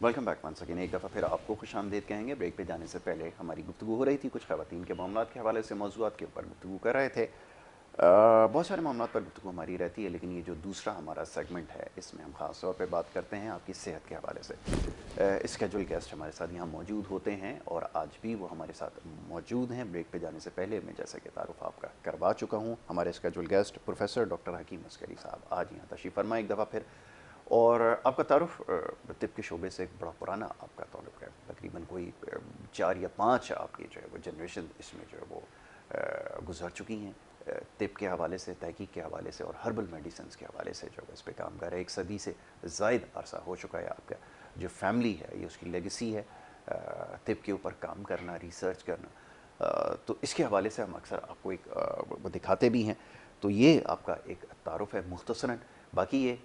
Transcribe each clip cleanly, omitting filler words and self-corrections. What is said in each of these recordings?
Welcome back once again. एक दफ़ा फिर आपको खुशामदीद कहेंगे। ब्रेक पे जाने से पहले हमारी गुफ्तगू हो रही थी कुछ ख़वातीन के मामलात के हवाले से, मौज़ूआत के ऊपर गुफ्तगू कर रहे थे। बहुत सारे मामलात पर गुफ्तगू हमारी रहती है, लेकिन ये जो दूसरा हमारा सेगमेंट है इसमें हम ख़ास तौर पे बात करते हैं आपकी सेहत के हवाले से। स्केजुअल गेस्ट हमारे साथ यहाँ मौजूद होते हैं और आज भी वो हमारे साथ मौजूद हैं। ब्रेक पे जाने से पहले मैं जैसे कि तारुफ़ आपका करवा चुका हूँ, हमारे स्केजुअल गेस्ट प्रोफेसर डॉक्टर हकीम अस्करी साहब आज यहाँ तशरीफ़ फरमा एक दफ़ा फिर। और आपका तारुफ तिब के शोबे से एक बड़ा पुराना आपका ताल्लुक़ है, तकरीबन कोई 4 या 5 आपकी जो है वो जनरेशन इसमें जो है वो गुजर चुकी हैं। तिब के हवाले से, तहकीक के हवाले से और हर्बल मेडिसिन के हवाले से जो है इस पर काम कर रहे हैं। 1 सदी से ज़ायद अरसा हो चुका है। आपका जो फैमिली है ये उसकी लेगेसी है, तिब के ऊपर काम करना, रिसर्च करना। तो इसके हवाले से हम अक्सर आपको एक वो दिखाते भी हैं। तो ये आपका एक तारुफ है मुख्तसरन। बाकी ये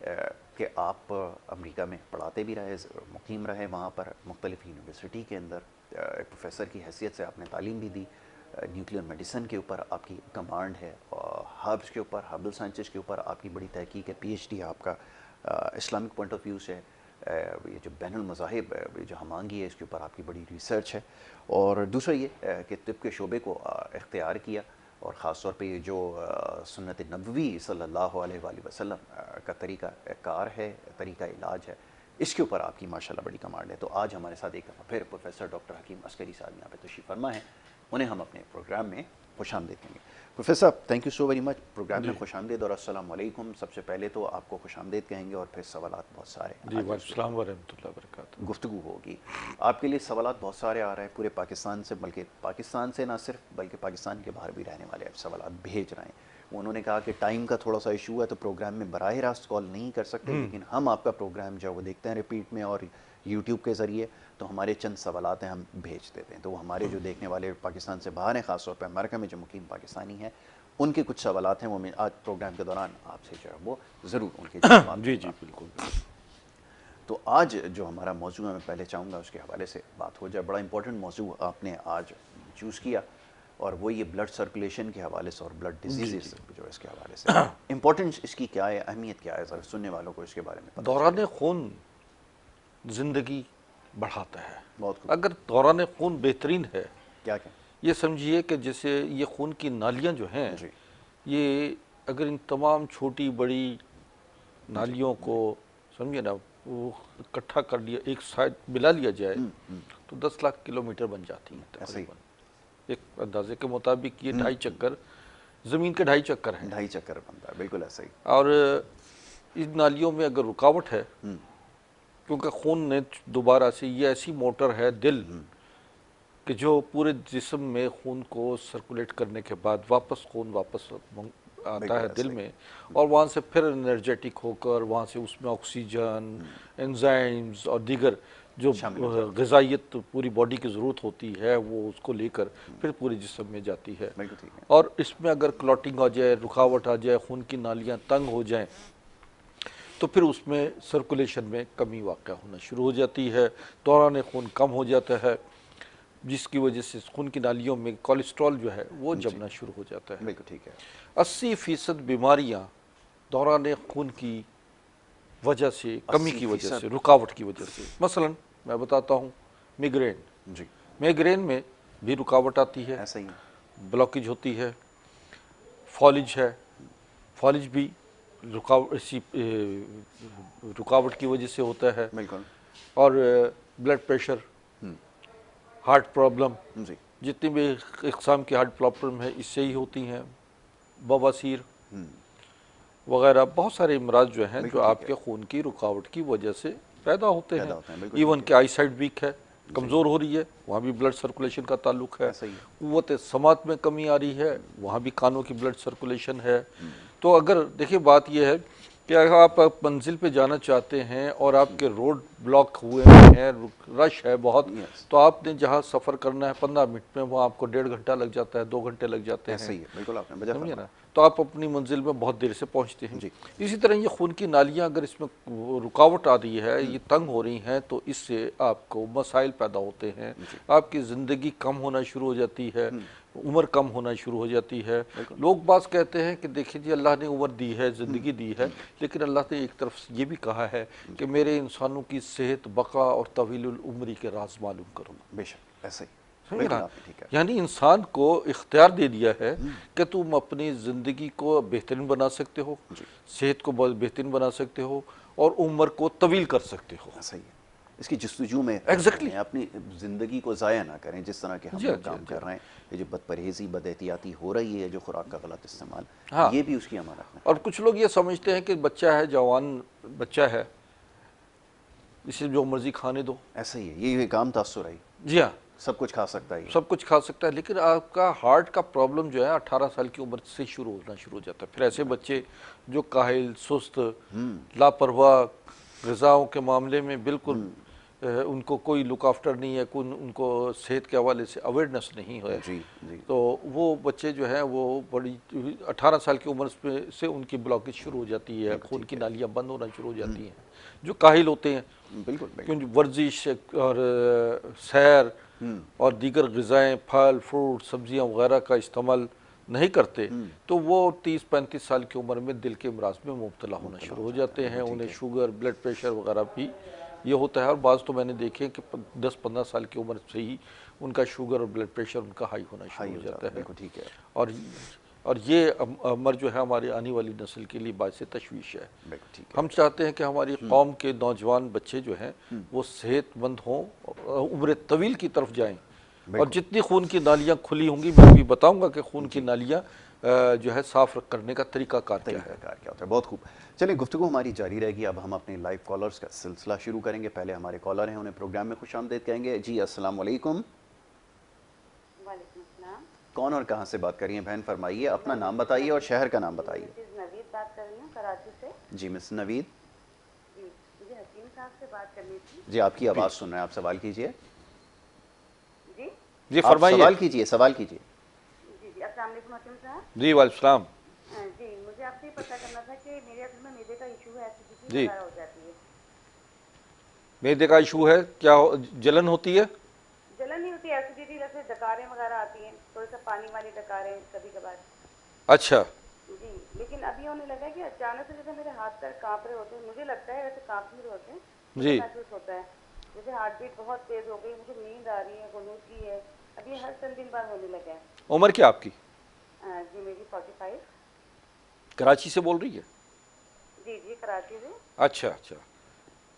कि आप अमेरिका में पढ़ाते भी रहे, मुकीम रहे वहाँ पर मुख्तलिफ़ यूनिवर्सिटी के अंदर, एक प्रोफेसर की हैसियत से आपने तालीम भी दी। न्यूक्लियर मेडिसिन के ऊपर आपकी कमांड है, हर्ब्स के ऊपर, हर्बल साइंसेस के ऊपर आपकी बड़ी तहकीक है, PhD आपका इस्लामिक पॉइंट ऑफ व्यू से है। ये जो बैनुल मज़ाहिब जो हमांगी है इसके ऊपर आपकी बड़ी रिसर्च है। और दूसरा ये कि तिब के शोबे को इख्तियार किया और ख़ास तौर पे ये जो सुन्नत नबवी सल्लल्लाहु अलैहि वसल्लम का तरीका कार है, तरीका इलाज है, इसके ऊपर आपकी माशाल्लाह बड़ी कमांड है। तो आज हमारे साथ एक दफ़ा फिर प्रोफेसर डॉक्टर हकीम अस्करी साहब यहाँ पे तशरीफ़ फरमा है, उन्हें हम अपने प्रोग्राम में खुशामदीद देंगे। प्रोफेसर साहब, thank you so very much program में खुशामदीद और अस्सलाम वालेकुम। सबसे पहले तो आपको खुशामदीद कहेंगे और फिर सवालात बहुत सारे जी, वालेकुम वरहमतुल्लाहि वबरकातुहू। गुफ्तगू होगी आपके लिए। सवालात बहुत सारे आ रहे हैं पूरे पाकिस्तान से, बल्कि पाकिस्तान से ना सिर्फ बल्कि पाकिस्तान के बाहर भी रहने वाले अब सवालात भेज रहे हैं। उन्होंने कहा कि टाइम का थोड़ा सा इशू है तो प्रोग्राम में बराह रास्त कॉल नहीं कर सकते, लेकिन हम आपका प्रोग्राम जो है वो देखते हैं रिपीट में और यूट्यूब के ज़रिए, तो हमारे चंद सवालात हैं हम भेज देते हैं। तो हमारे जो देखने वाले पाकिस्तान से बाहर हैं, ख़ासतौर पर अमेरिका में जो मुकीम पाकिस्तानी हैं, उनके कुछ सवालात हैं वो मैं आज प्रोग्राम के दौरान आपसे जो है वो ज़रूर उनके जवाब जी जी बिल्कुल। तो आज जो हमारा मौजू है मैं पहले चाहूँगा उसके हवाले से बात हो जाए। बड़ा इंपॉर्टेंट मौजू आपने आज चूज़ किया और वो ये ब्लड सर्कुलेशन के हवाले से और ब्लड डिजीज़ जो इसके हवाले से इंपॉर्टेंस इसकी क्या है, अहमियत क्या है, ज़रा सुनने वालों को इसके बारे में पता दौरान खून ज़िंदगी बढ़ाता है। बहुत खूब। अगर दौरान खून बेहतरीन है, क्या क्या ये समझिए कि जैसे ये खून की नालियाँ जो हैं, जी ये अगर इन तमाम छोटी बड़ी नालियों को समझिए ना, वो इकट्ठा कर लिया, एक साइड मिला लिया जाए तो 10 लाख किलोमीटर बन जाती हैं ऐसे ही तकरीबन। एक अंदाजे के मुताबिक ये 2.5 चक्कर, ज़मीन के 2.5 चक्कर हैं। 2.5 चक्कर बनता है, बिल्कुल ऐसा ही। और इन नालियों में अगर रुकावट है, क्योंकि खून ने दोबारा से, ये ऐसी मोटर है दिल कि जो पूरे जिस्म में खून को सर्कुलेट करने के बाद वापस खून वापस आता है दिल में, और वहाँ से फिर एनर्जेटिक होकर वहाँ से उसमें ऑक्सीजन, एंजाइम्स और दीगर जो ग़िज़ाइयत पूरी बॉडी की ज़रूरत होती है वो उसको लेकर फिर पूरे जिस्म में जाती है। और इसमें अगर क्लॉटिंग आ जाए, रुकावट आ जाए, खून की नालियाँ तंग हो जाएं, तो फिर उसमें सर्कुलेशन में कमी वाक़या होना शुरू हो जाती है, दौरान खून कम हो जाता है, जिसकी वजह से खून की नालियों में कोलेस्ट्रॉल जो है वो जमना शुरू हो जाता है। बिल्कुल ठीक है। 80% बीमारियां दौरान खून की वजह से, कमी की वजह से, रुकावट की वजह से। मसलन मैं बताता हूँ, मिग्रेन जी, मिग्रेन में भी रुकावट आती है, ऐसा ही ब्लॉकेज होती है। फॉलिज है, फॉलिज भी रुकावट की वजह से होता है। बिल्कुल। और ब्लड प्रेशर, हार्ट प्रॉब्लम, जी जितनी भी इक़साम की हार्ट प्रॉब्लम है इससे ही होती हैं। बवासीर वगैरह बहुत सारे इमराज जो हैं जो आपके खून की रुकावट की वजह से पैदा होते हैं। इवन के आई साइड वीक है, कमज़ोर हो रही है, वहाँ भी ब्लड सर्कुलेशन का ताल्लुक है। क़ुव्वत समात में कमी आ रही है, वहाँ भी कानों की ब्लड सर्कुलेशन है। तो अगर देखिए बात यह है कि अगर आप मंजिल पे जाना चाहते हैं और आपके रोड ब्लॉक हुए हैं, रश है बहुत, तो आपने जहाँ सफ़र करना है 15 मिनट में, वो आपको 1.5 घंटा लग जाता है, 2 घंटे लग जाते हैं। सही है, बिल्कुल आपने समझिए ना, तो आप अपनी मंजिल में बहुत देर से पहुँचते हैं। इसी तरह ये खून की नालियाँ अगर इसमें रुकावट आ रही है, ये तंग हो रही हैं, तो इससे आपको मसाइल पैदा होते हैं, आपकी ज़िंदगी कम होना शुरू हो जाती है, उम्र कम होना शुरू हो जाती है। लोग बात कहते हैं कि देखिए जी अल्लाह ने उम्र दी है, ज़िंदगी दी है, लेकिन अल्लाह ने एक तरफ ये भी कहा है कि मेरे इंसानों की सेहत, बका और तवीलुल उम्री के राज मालूम करो। बेशक ऐसे ही, समझ बिल्कुल ना? आपने ठीक है। यानी इंसान को इख्तियार दे दिया है कि तुम अपनी ज़िंदगी को बेहतरीन बना सकते हो, सेहत को बहुत बेहतरीन बना सकते हो और उम्र को तवील कर सकते हो। ऐसा ही है, इसकी जस्तजू में एग्जैक्टली। रहें, अपनी ज़िंदगी को ज़ाया ना करें। जिस तरह के हम जी हाँ, लोग जी हाँ, काम जी कर हाँ। रहे हैं, ये जो बदपरहेज़ी, बदएहतियाती हो रही है, जो खुराक का गलत इस्तेमाल, हाँ, ये भी उसकी अमानत में और ख़ाली। कुछ लोग ये समझते हैं कि बच्चा है, जवान बच्चा है, इसे जो मर्जी खाने दो। ऐसा ही है, ये काम तासुर है, जी हाँ, सब कुछ खा सकता है ये। सब कुछ खा सकता है, लेकिन आपका हार्ट का प्रॉब्लम जो है 18 साल की उम्र से शुरू होना शुरू हो जाता है। फिर ऐसे बच्चे जो काहिल, सुस्त, लापरवाह, ग़िज़ाओं के मामले में बिल्कुल उनको कोई लुक आफ्टर नहीं है, कोई उनको सेहत के हवाले से अवेयरनेस नहीं है, जी जी। तो वो बच्चे जो हैं वो बड़ी 18 साल की उम्र से उनकी ब्लॉकेज शुरू हो जाती है, बिल्कुल खून ठीक की है। नालियाँ बंद होना शुरू हो जाती हैं। जो काहिल होते हैं, बिल्कुल बिल्कुल। क्योंकि वर्जिश और सैर और दीगर ग़िज़ाएँ, फल, फ्रूट, सब्जियाँ वगैरह का इस्तेमाल नहीं करते, तो वो 30-35 साल की उम्र में दिल के अमराज में मुब्तला होना शुरू हो जाते हैं। बिल्कुल ठीक उन्हें है। शुगर, ब्लड प्रेशर वगैरह भी ये होता है, और बाज़ तो मैंने देखे कि 10-15 साल की उम्र से ही उनका शुगर और ब्लड प्रेशर उनका हाई होना शुरू हाई हो हो जाता जाता है, है। बिल्कुल ठीक है। और ये अमर जो है हमारी आने वाली नस्ल के लिए बायस तशवीश है। बिल्कुल ठीक है। हम चाहते हैं कि हमारी कौम के नौजवान बच्चे जो हैं वो सेहतमंद हों, उम्र तवील की तरफ जाएं, और बिल्कुल। जितनी खून की नालियाँ खुली होंगी, मैं भी बताऊंगा कि खून की नालियाँ जो है साफ करने का तरीकाकार क्या है। तरीक़ाकार क्या होता है, बहुत खूब। चलिए, गुफ्तगू हमारी जारी रहेगी। अब हम अपने लाइव कॉलर्स का सिलसिला शुरू करेंगे। पहले हमारे कॉलर हैं, उन्हें प्रोग्राम में खुशामदीद कहेंगे। जी अस्सलाम वालेकुम। वालेकुम अस्सलाम। कौन और कहाँ से बात कर रही हैं बहन, फरमाइए, अपना मैं नाम मिसेस बताइए और नवीद, शहर का नाम जी बताइए। मिसेस नवीद बात कर रही हूँ कराची से। जी मिस नवीद। जी, मुझे हकीम साहब से बात करनी थी। जी आपकी जी आवाज़ सुन रहे हैं, आप सवाल कीजिए। जी जी आप फरमाइए। सवाल कीजिए, सवाल कीजिए। जी जी, अस्सलाम वालेकुम हकीम साहब। जी वालेकुम। जी, मुझे आपसे ये पता करना था कि मेरे असल में मैदे का इशू है, एसिडिटी जी, वगैरह हो जाती है। मैदे का इशू है क्या? जलन होती है? जलन नहीं होती, एसिडिटी जैसे डकारें वगैरह आती हैं, थोड़ा सा पानी वाली डकारें कभी कभार। अच्छा। जी, लेकिन अभी होने लगा है कि अचानक से जैसे मेरे हाथ पैर कांप रहे होते हैं, मुझे लगता है वैसे कांप नहीं रहे होते हैं, मुझे जी, महसूस होता है जैसे हार्ट बीट बहुत तेज हो गई, मुझे नींद आ रही है, गुनूकी है। अब ये हर 3 दिन बाद होने लगा है। उम्र क्या आपकी? जी मेरी 45। कराची से बोल रही है? जी जी, कराची से। अच्छा अच्छा।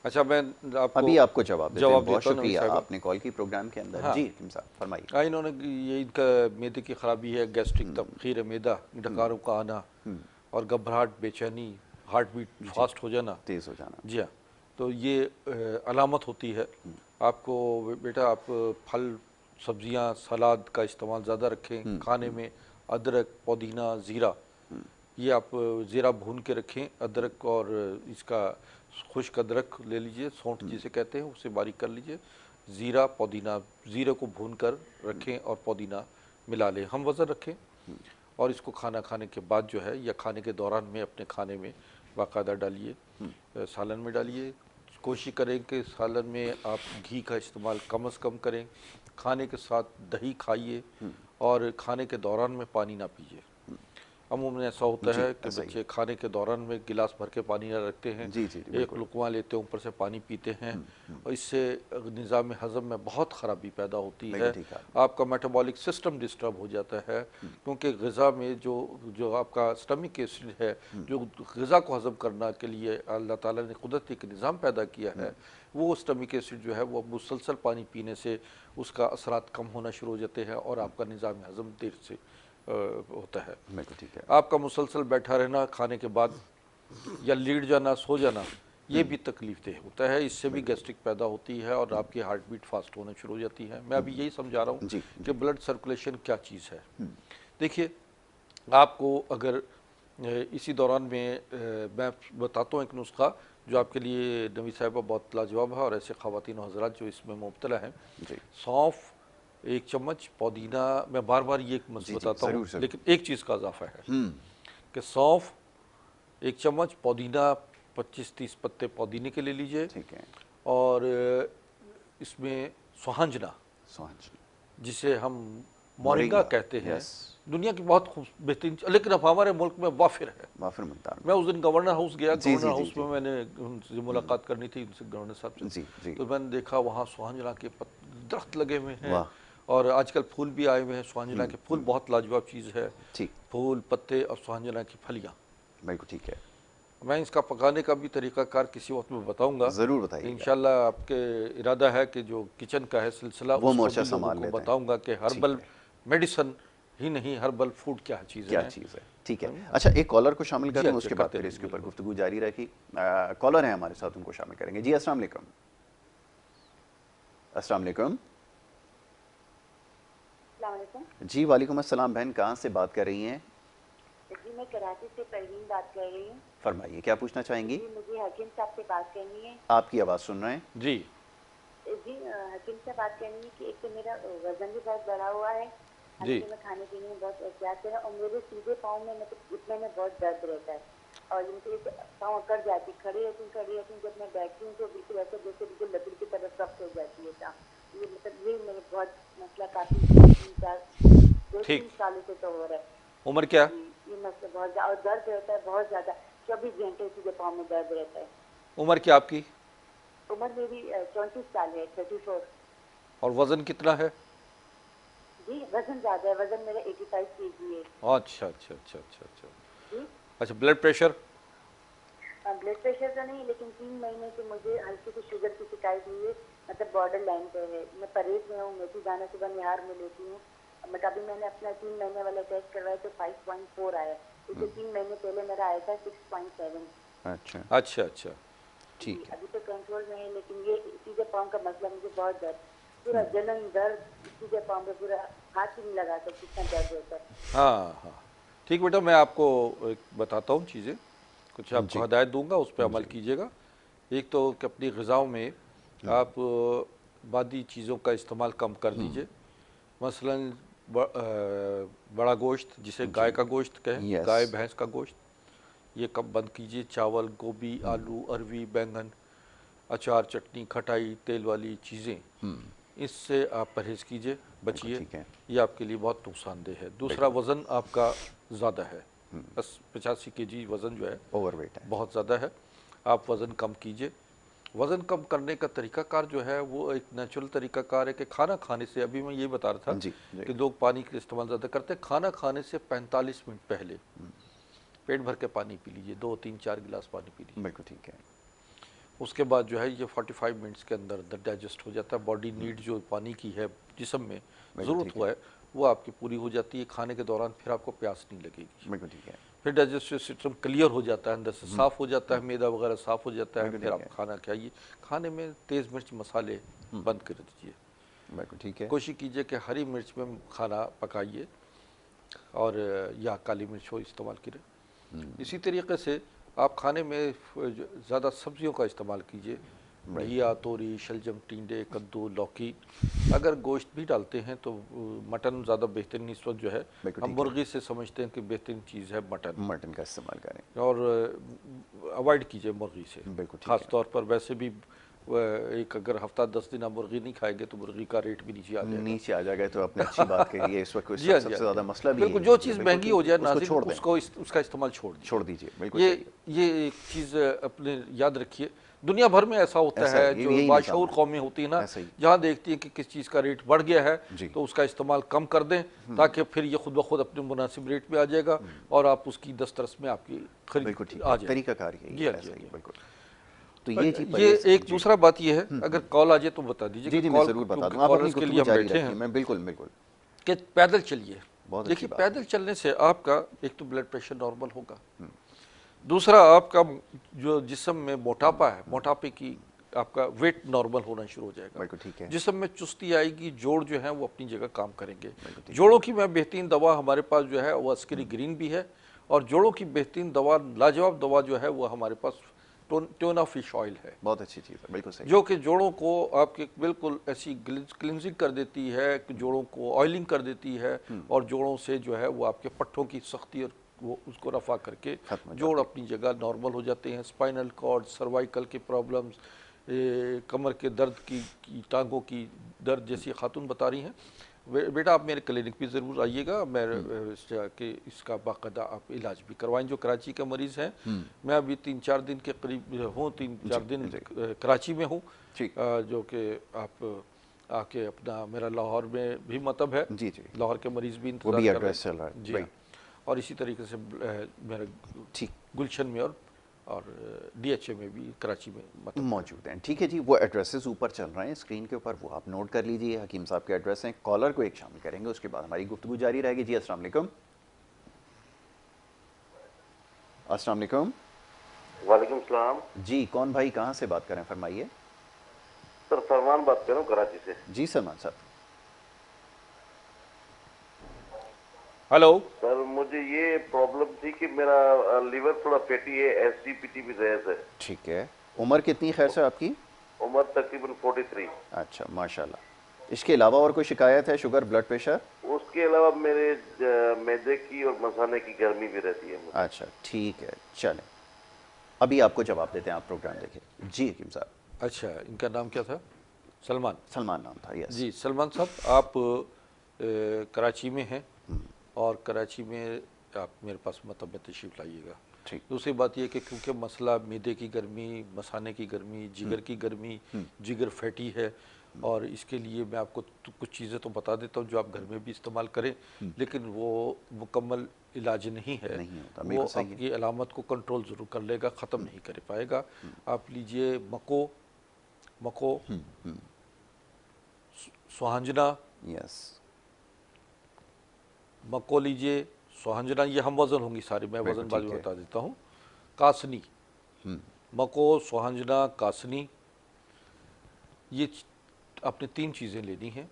अच्छा, मैं आपको अभी आपको जवाब देते हैं। जवाब बहुत देता हूँ नवीद शुक्रिया, साहिबा। आपने कॉल की प्रोग्राम के अंदर। हाँ जी हकीम साहब फरमाइए। हाँ, इन्होंने ये इनका मैदे की खराबी है, गैस्ट्रिक तबखीर मैदा, डकारों का आना और घबराहट, बेचैनी, हार्ट बीट जी, फास्ट हो जाना। तेज़ हो जाना। जी हाँ, तो ये अलामत होती है। आपको बेटा आप फल, सब्जियां, सलाद का इस्तेमाल ज़्यादा रखें खाने में। अदरक, पुदीना, ज़ीरा, ये आप ज़ीरा भून के रखें। अदरक और इसका खुश्क अदरक ले लीजिए, सौंठ जिसे कहते हैं, उसे बारीक कर लीजिए। ज़ीरा, पुदीना, ज़ीरे को भून कर रखें और पुदीना मिला लें, हम वज़न रखें, और इसको खाना खाने के बाद जो है या खाने के दौरान में अपने खाने में बाकायदा डालिए, सालन में डालिए। कोशिश करें कि सालन में आप घी का इस्तेमाल कम से कम करें। खाने के साथ दही खाइए और खाने के दौरान में पानी ना पीजिए। अमूमन ऐसा होता जी है कि ऐसा ही बच्चे है। खाने के दौरान में गिलास भर के पानी ना रखते हैं, जी जी जी, एक बिल्कुल। लुकमा लेते हैं, ऊपर से पानी पीते हैं, और इससे निज़ाम हज़म में बहुत ख़राबी पैदा होती बिल्कुल है। ठीक है। आपका मेटाबॉलिक सिस्टम डिस्टर्ब हो जाता है, क्योंकि ग़िज़ा में जो जो आपका स्टमिक एसिड है, जो ग़िज़ा को हज़म करने के लिए अल्लाह ताला ने कुदरती एक निज़ाम पैदा किया है, वो स्टमिक एसिड जो है वो मुसलसल पानी पीने से उसका असरात कम होना शुरू हो जाते हैं और आपका निज़ाम हज़म देर से होता है। बिल्कुल ठीक है। आपका मुसलसल बैठा रहना खाने के बाद, या लेट जाना, सो जाना, ये भी तकलीफ देह होता है। इससे भी गैस्ट्रिक पैदा होती है और आपकी हार्ट बीट फास्ट होना शुरू हो जाती है। मैं अभी यही समझा रहा हूँ जी कि जी। ब्लड सर्कुलेशन क्या चीज़ है। देखिए, आपको अगर इसी दौरान में मैं बताता हूँ एक नुस्खा जो आपके लिए नवी साहिबा बहुत लाजवाब है, और ऐसे ख़वातीन और हज़रात जो इसमें मुब्तला हैं। जी सौंफ 1 चम्मच, पुदीना, मैं बार बार ये मस जी जी, बताता हूँ, ज़रूर ज़रूर। लेकिन एक चीज़ का इजाफा है कि सौंफ 1 चम्मच, पुदीना 25-30 पत्ते पुदीने के ले लीजिए, ठीक है। और इसमें सुहांजना, सोहन। जिसे हम मोरिंगा कहते हैं, दुनिया की बहुत बेहतरीन, लेकिन अब हमारे मुल्क में वाफिर है। वाफिर मुल्तान। मैं उस दिन गवर्नर हाउस गया, जी, गवर्नर जी, हाउस जी, में मैंने उनसे मुलाकात करनी थी, उनसे गवर्नर साहब से, जी, जी। तो मैंने देखा वहाँ सुहांजना के दरख्त लगे हुए हैं, वाह। और आजकल फूल भी आए हुए हैं। सुहांजना के फूल बहुत लाजवाब चीज़ है, ठीक, फूल, पत्ते और सुहांजना की फलियाँ। बिल्कुल ठीक है। मैं इसका पकाने का भी तरीकाकार किसी वक्त में बताऊंगा ज़रूर बताइएगा। इंशाल्लाह। आपके इरादा है कि जो किचन का है सिलसिला, वो उसको मोर्चा भी लोगों संभाल को लेते हैं। बताऊंगा कि ठीक हर्बल है। मेडिसन ही नहीं, हर्बल फूड क्या चीज़ें क्या हैं। चीज़ है, ठीक है। अच्छा, एक कॉलर को शामिल जी, करूँ, अच्छा, उसके बाद करते फिर हैं, इसके ऊपर बिल्कुल। गुफ्तगू जारी रहेगी। कॉलर है हमारे साथ, उनको शामिल करेंगे। जी, अस्सलाम वालेकुम। अस्सलाम वालेकुम। अस्सलाम वालेकुम। जी, वालेकुम अस्सलाम। बहन कहाँ से बात कर रही हैं? जी, मैं कराची से परवीन बात कर रही हूँ। फरमाइए, क्या पूछना चाहेंगी? जी, मुझे हकीम साहब से बात करनी है। आपकी आवाज़ सुन रहे हैं। जी जी, हकीम से बात करनी है कि एक तो मेरा वजन भी बहुत बढ़ा हुआ है, जी। हालांकि मैं खाने पीने में बहुत एहतियात करें, और मेरे सीधे पाँव में मतलब घुटने में बहुत दर्द रहता है, और मुझे पाँव अकड़ जाती, खड़ी रहती हूँ, जब मैं बैठती हूँ तो बिल्कुल ऐसा जैसे बिल्कुल लकड़ी की तरह सख्त हो जाती है टाँग। ये मतलब ये मेरे बहुत मसला काफ़ी 2-3 ठीक, सालों से तो हो रहा है। उम्र क्या? जी, ये मसला बहुत ज़्यादा, और दर्द रहता है बहुत ज़्यादा, 24 घंटे सीधे पाँव में दर्द रहता है। उम्र क्या आपकी? उम्र मेरी 34 साल है, 34। और वज़न कितना है? जी, वजन ज़्यादा है, वजन मेरा 85 kg है। अच्छा अच्छा अच्छा अच्छा अच्छा। जी, अच्छा, ब्लड प्रेशर? ब्लड प्रेशर तो नहीं, लेकिन 3 महीने से मुझे हल्की सी शुगर की शिकायत हुई है, मतलब बॉर्डर लाइन पे है। मैं परहेज में हूँ, मेथी दाना सुबह निहार में लेती हूँ, बट अभी मैंने अपना 3 महीने वाला टेस्ट करवाया तो 5.4 आया, इससे 3 महीने पहले मेरा आया था 6.7। अच्छा, अच्छा अच्छा। जी, ठीक है। अभी तो कंट्रोल में है, लेकिन ये सीधे पाँव का मसला, मुझे बहुत दर्द, पूरा जलन दर्द, सीधे पाँव में पूरा हाथ ही नहीं लगा सकती, इतना दर्द होता है। हाँ हाँ, ठीक बेटा, मैं आपको एक बताता हूँ चीज़ें, कुछ आपको जी, हदायत दूंगा, उस पर अमल जी। कीजिएगा। एक तो कि अपनी ग़िज़ाओं में आप बादी चीज़ों का इस्तेमाल कम कर दीजिए। मसलन बड़ा गोश्त, जिसे गाय का गोश्त कहें, यस। गाय भैंस का गोश्त, ये कब बंद कीजिए। चावल, गोभी, आलू, अरवी, बैंगन, अचार, चटनी, खटाई, तेल वाली चीज़ें, इससे आप परहेज़ कीजिए, बिल्कुल बचिए। ठीक है। ये आपके लिए बहुत नुकसानदेह है। दूसरा, बिल्कुल। वज़न आपका ज़्यादा है, 85 kg वज़न जो है ओवरवेट है। बहुत ज़्यादा है। आप वज़न कम कीजिए। वज़न कम करने का तरीकाकार जो है वो एक नेचुरल तरीकाकार है कि खाना खाने से, अभी मैं ये बता रहा था जी, जी। कि लोग पानी का इस्तेमाल ज़्यादा करते हैं, खाना खाने से 45 मिनट पहले पेट भर के पानी पी लीजिए, 2-3-4 गिलास पानी पी लीजिए। बिल्कुल ठीक है। उसके बाद जो है ये 45 मिनट्स के अंदर अंदर डाइजेस्ट हो जाता है। बॉडी नीड जो पानी की है जिस्म में बिल्कुल ज़रूरत ठीक हुआ है। है वो आपकी पूरी हो जाती है। खाने के दौरान फिर आपको प्यास नहीं लगेगी, बिल्कुल ठीक है। फिर डाइजेस्टिव सिस्टम क्लियर हो जाता है, अंदर से साफ़ हो जाता है, मैदा वगैरह साफ़ हो जाता है। बिल्कुल फिर ठीक आप है। खाना खाइए। खाने में तेज़ मिर्च मसाले बंद कर दीजिए। बिल्कुल ठीक है। कोशिश कीजिए कि हरी मिर्च में खाना पकाइए, और या काली मिर्च हो इस्तेमाल करें। इसी तरीके से आप खाने में ज़्यादा सब्जियों का इस्तेमाल कीजिए। घिया, तोरी, शलजम, टिंडे, कद्दू, लौकी। अगर गोश्त भी डालते हैं तो मटन ज़्यादा बेहतरीन इस वक्त जो है, बिल्कुल हम ठीक है। मुर्गी से समझते हैं कि बेहतरीन चीज़ है मटन, मटन का इस्तेमाल करें। और अवॉइड कीजिए मुर्गी से। बिल्कुल ठीक ख़ास है। तौर पर वैसे भी एक अगर हफ्ता 10 दिन आप मुर्गी नहीं खाएंगे तो मुर्गी का रेट भी नीचे आ जाएगा। नीचे आ जाएगा तो आपने अच्छी बात कही है। इस वक्त जी हाँ, जी सबसे हाँ, जी ज़्यादा हाँ। मसला भी बिल्कुल, यही जो है कि चीज़ बिल्कुल महंगी कि हो जाए उसको नाज़रीन, छोड़ दें, उसको उसका इस्तेमाल छोड़ छोड़ दीजिए। दीजिए। बिल्कुल ये सही है। ये एक चीज़ अपने याद रखिए, दुनिया भर में ऐसा होता ऐसा है, है, जो यही निज़ाम बाशऊर है। कौमें होती है ना, ऐसा ही। जहाँ देखती हैं कि किस चीज़ का रेट बढ़ गया है जी। तो उसका इस्तेमाल कम कर दें, ताकि फिर ये खुद ब खुद अपने मुनासिब रेट पे आ जाएगा और आप उसकी दस्तरस में आपकी खरीद बिल्कुल ठीक आ है। जाएगी। तरीकाकार यही जी है। हाँ, जी ऐसा हाँ, ही जी है, हाँ। बिल्कुल। तो ये जी ये परहेज़ एक जी। दूसरा बात ये है, अगर कॉल आ जाए तो बता दीजिए जी, कि जी, मैं कॉल, ज़रूर बता क्योंकि दूँगा। आप अपनी कॉलर्स के लिए गुफ्तगू हम जारी बैठे रखिए। हैं, मैं बिल्कुल, बिल्कुल। कि पैदल चलिए। बहुत अच्छी देखिए, बात है। पैदल चलने से आपका एक तो ब्लड प्रेशर नॉर्मल होगा, दूसरा आपका जो जिस्म में मोटापा है, मोटापे की आपका वेट नॉर्मल होना शुरू हो जाएगा। बिल्कुल ठीक है। जिस्म में चुस्ती आएगी, जोड़ जो है वो अपनी जगह काम करेंगे। बिल्कुल ठीक है। जोड़ों की मैं बेहतरीन दवा हमारे पास जो है वो अस्करी ग्रीन भी है, और जोड़ों की बेहतरीन दवा, लाजवाब दवा जो है वो हमारे पास ट्यूना फिश ऑयल है, बहुत अच्छी चीज़ है। बिल्कुल सही। जो कि जोड़ों को आपके बिल्कुल ऐसी क्लिनजिंग कर देती है कि जोड़ों को ऑयलिंग कर देती है, और जोड़ों से जो है वो आपके पट्टों की सख्ती और वो उसको रफा करके खत्म हो जोड़ जाती अपनी जगह नॉर्मल हो जाते हैं। स्पाइनल कॉर्ड, सर्वाइकल के प्रॉब्लम्स, कमर के दर्द की टांगों की दर्द जैसी खातून बता रही हैं, बेटा आप मेरे क्लिनिक भी ज़रूर आइएगा, मैं कि इसका बाकायदा आप इलाज भी करवाएं। जो कराची के मरीज़ हैं, मैं अभी 3-4 दिन के करीब हूँ, 3-4 दिन कराची में हूँ, जो कि आप आके अपना, मेरा लाहौर में भी मतलब है, जी जी, लाहौर के मरीज़ भी वो भी इंतज़ार कर एड्रेस चल रहे रहा हैं। है जी भाई। हाँ, और इसी तरीके से मेरा ठीक, गुलशन में और DHA में भी कराची में मतलब मौजूद हैं। ठीक है जी, वो एड्रेसेस ऊपर चल रहे हैं स्क्रीन के ऊपर, वो आप नोट कर लीजिए। हकीम साहब के एड्रेस हैं। कॉलर को एक शामिल करेंगे, उसके बाद हमारी गुफ्तगू जारी रहेगी। जी अस्सलाम वालेकुम। अस्सलाम वालेकुम। वालेकुम सलाम। जी, कौन भाई, कहाँ से बात कर रहे हैं, फरमाइए। सर सलमान बात कर रहा हूँ कराची से। जी सलमान साहब। हेलो सर मुझे ये प्रॉब्लम थी कि मेरा लीवर थोड़ा फैटी है, एसजीपीटी भी रेज है। ठीक है, उम्र कितनी खैर से आपकी? उम्र तकरीबन 43। अच्छा माशाल्लाह। इसके अलावा और कोई शिकायत है, शुगर, ब्लड प्रेशर? उसके अलावा मेरे मैदे की और मसाने की गर्मी भी रहती है मुझे। अच्छा ठीक है, चलें अभी आपको जवाब देते हैं, आप प्रोग्राम देखें। जी हकीम साहब। अच्छा, इनका नाम क्या था? सलमान। सलमान नाम था, यस। जी सलमान साहब, आप कराची में हैं और कराची में आप मेरे पास मतलब में तशरीफ़ लाइएगा। ठीक। दूसरी बात यह कि क्योंकि मसला मैदे की गर्मी, मसाने की गर्मी, जिगर की गर्मी, जिगर फैटी है, और इसके लिए मैं आपको कुछ चीज़ें तो बता देता हूँ जो आप घर में भी इस्तेमाल करें, लेकिन वो मुकम्मल इलाज नहीं है। नहीं होता, वो बिल्कुल सही है। आपकी अलामत को कंट्रोल ज़रूर कर लेगा, ख़त्म नहीं कर पाएगा। आप लीजिए मको, सुहांजना, यस। मको लीजिए, सुहांजना, ये हम वज़न होंगी सारी, मैं बिल्कुल वज़न बाद ठीक में है। बता देता हूँ। कासनी, मको, सुहांजना, कासनी, ये आपने 3 चीज़ें लेनी हैं।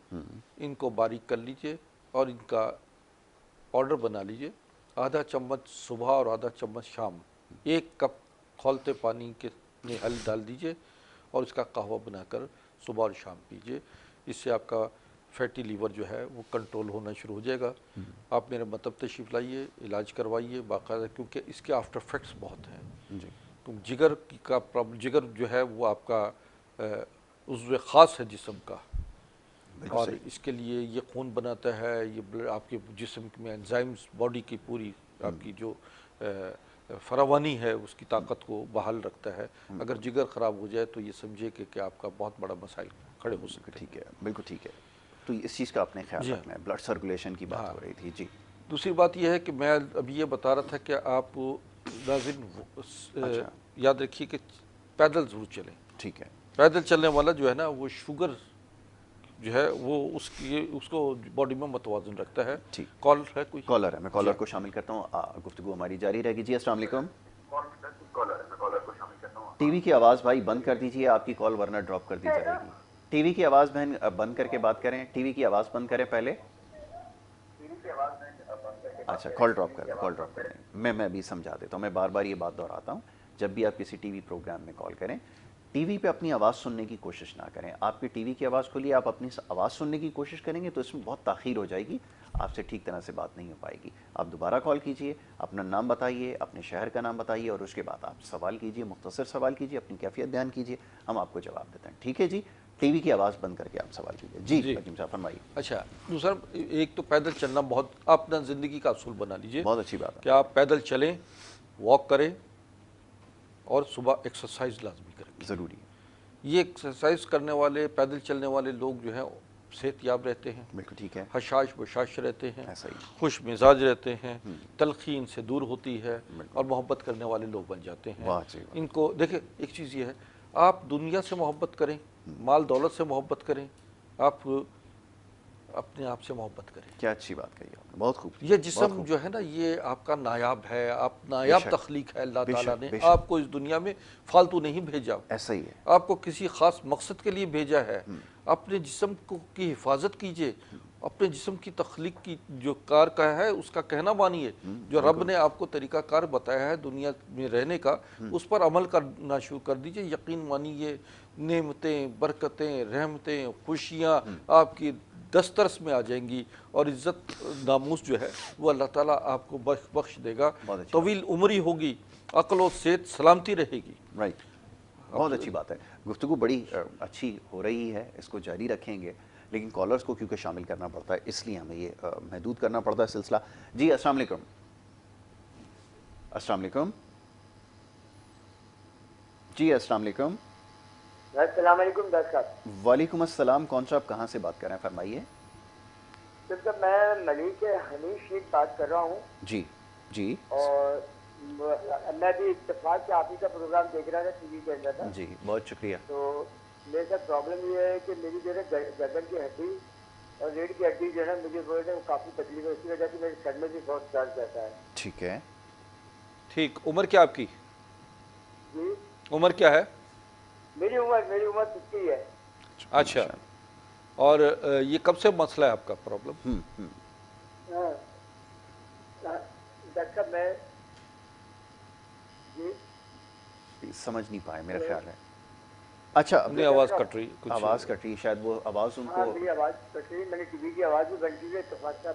इनको बारीक कर लीजिए और इनका पाउडर बना लीजिए। आधा चम्मच सुबह और आधा चम्मच शाम, 1 कप खौलते पानी के में हल डाल दीजिए और इसका कहवा बनाकर सुबह और शाम पीजिए। इससे आपका फैटी लीवर जो है वो कंट्रोल होना शुरू हो जाएगा। आप मेरे मतलब तशरीफ़ लाइए, इलाज करवाइए बाकायदा, क्योंकि इसके आफ्टर इफेक्ट्स बहुत हैं। जी। तो जिगर का प्रॉब्लम, जिगर जो है वो आपका उज़्व ख़ास है जिस्म का, बिल्कुल और सही। इसके लिए ये खून बनाता है, ये आपके जिस्म में एंजाइम्स, बॉडी की पूरी आपकी जो फरावानी है उसकी ताकत को बहाल रखता है। अगर जिगर ख़राब हो जाए तो ये समझे कि आपका बहुत बड़ा मसाइल खड़े हो सकते हैं। ठीक है, बिल्कुल ठीक है। तो इस चीज़ का आपने ख्याल जी हाँ। रखना है। ब्लड सर्कुलेशन की बात हाँ। हो रही थी। जी। दूसरी बात यह है कि मैं अभी ये बता रहा था कि आप नाज़रीन अच्छा। याद रखिए कि पैदल ज़रूर चलें। ठीक है। पैदल चलने वाला जो है ना, वो शुगर जो है वो उसको बॉडी में मतवाजन रखता है। ठीक। कॉल है कोई? कॉलर है, मैं कॉलर जी। को शामिल करता हूँ। गुफ्तगू हमारी जारी रहेगी। जी अस्सलाम वालेकुम। टीवी की आवाज़ भाई बंद कर दीजिए, आपकी कॉल वरना ड्रॉप कर दी जाएगी। टीवी की आवाज़ बहन बंद करके बात करें। टीवी की आवाज़ बंद करें पहले। अच्छा, कॉल ड्रॉप कर दें, कॉल ड्रॉप कर दें। मैं भी समझा देता हूँ। मैं बार बार ये बात दोहराता हूँ, जब भी आप किसी टीवी प्रोग्राम में कॉल करें, टीवी पे अपनी आवाज़ सुनने की कोशिश ना करें। आपकी टीवी की आवाज़ खोलिए, आप अपनी आवाज़ सुनने की कोशिश करेंगे तो इसमें बहुत ताख़ीर हो जाएगी, आपसे ठीक तरह से बात नहीं हो पाएगी। आप दोबारा कॉल कीजिए, अपना नाम बताइए, अपने शहर का नाम बताइए, और उसके बाद आप सवाल कीजिए, मुख्तसर सवाल कीजिए, अपनी कैफियत बयान कीजिए, हम आपको जवाब देते हैं। ठीक है जी। टीवी की आवाज़ बंद करके आप सवाल कीजिए। जी हकीम साहब फरमाइए। अच्छा, दूसरा, एक तो पैदल चलना बहुत, अपना ज़िंदगी का असूल बना लीजिए बहुत अच्छी बात है कि आप पैदल चलें, वॉक करें और सुबह एक्सरसाइज लाजमी करें। ज़रूरी है। ये एक्सरसाइज करने वाले, पैदल चलने वाले लोग जो हैं सेहतयाब रहते हैं, बिल्कुल ठीक है, हशाश बशाश रहते हैं, ऐसा ही। खुश मिजाज रहते हैं, तलखी इनसे दूर होती है और मोहब्बत करने वाले लोग बन जाते हैं। वाह जी वाह। इनको देखिए, एक चीज़ ये है, आप दुनिया से मोहब्बत करें, माल दौलत से मोहब्बत करें, आप अपने आप से मोहब्बत करें। क्या अच्छी बात कही आपने, बहुत खूब। ये जिस्म जो है ना, ये आपका नायाब है, आप नायाब बेशक, तख्लीक है। अल्लाह बेशक, ताला ने बेशक। आपको इस दुनिया में फालतू नहीं भेजा, ऐसा ही है। आपको किसी ख़ास मकसद के लिए भेजा है। अपने जिस्म को की हिफाजत कीजिए, अपने जिस्म की तख्लीक की जो कार का है उसका कहना मानिए। जो रब ने आपको तरीक़ाकार बताया है दुनिया में रहने का, उस पर अमल करना शुरू कर दीजिए। यकीन मानिए, नेमतें, बरकतें, रहमतें, खुशियाँ आपकी दस्तरस में आ जाएंगी, और इज़्ज़त नामूस जो है वो अल्लाह ताला आपको बख्श देगा। बहुत अच्छी तवील उम्री होगी, अक्ल और सेहत सलामती रहेगी। राइट, बहुत अच्छी बात है। गुफ्तगू बड़ी अच्छी हो रही है, इसको जारी रखेंगे। लेकिन कॉलर्स को क्योंकि शामिल करना पड़ता है इसलिए हमें ये महदूद करना पड़ता है सिलसिला। जी अस्सलाम वालेकुम। अस्सलाम वालेकुम। जी अस्सलाम वालेकुम। अस्सलाम वालेकुम डॉक्टर साहब। वालेकुम अस्सलाम। कौन सा आप कहाँ से बात कर रहे हैं, फरमाइए। डॉक्टर मैं मलिक हनीफ शेख बात कर रहा हूँ जी जी और मैं भी इत्तेफाक से आप ही का प्रोग्राम देख रहा था टीवी के अंदर था। जी, बहुत शुक्रिया। तो मेरे साथ प्रॉब्लम ये है कि मेरी जो है गर्दन की हड्डी और रीढ़ की हड्डी जो है मुझे वो है काफ़ी तकलीफ है, उसकी वजह से मेरे सर में भी बहुत दर्द रहता है। ठीक है। ठीक, उम्र क्या आपकी? जी उम्र क्या है? मेरी उम्र 50 है। अच्छा, और ये कब से मसला है आपका प्रॉब्लम? हाँ डॉक्टर साहब मैं जी समझ नहीं पाए मेरा ख्याल है। अच्छा, अपनी आवाज़ कट रही कुछ। आवाज़ कट रही, शायद वो आवाज़ हाँ उनको। मेरी आवाज़ कट रही, मैंने टीवी की आवाज़ भी बंद की है। इत्तेफाक से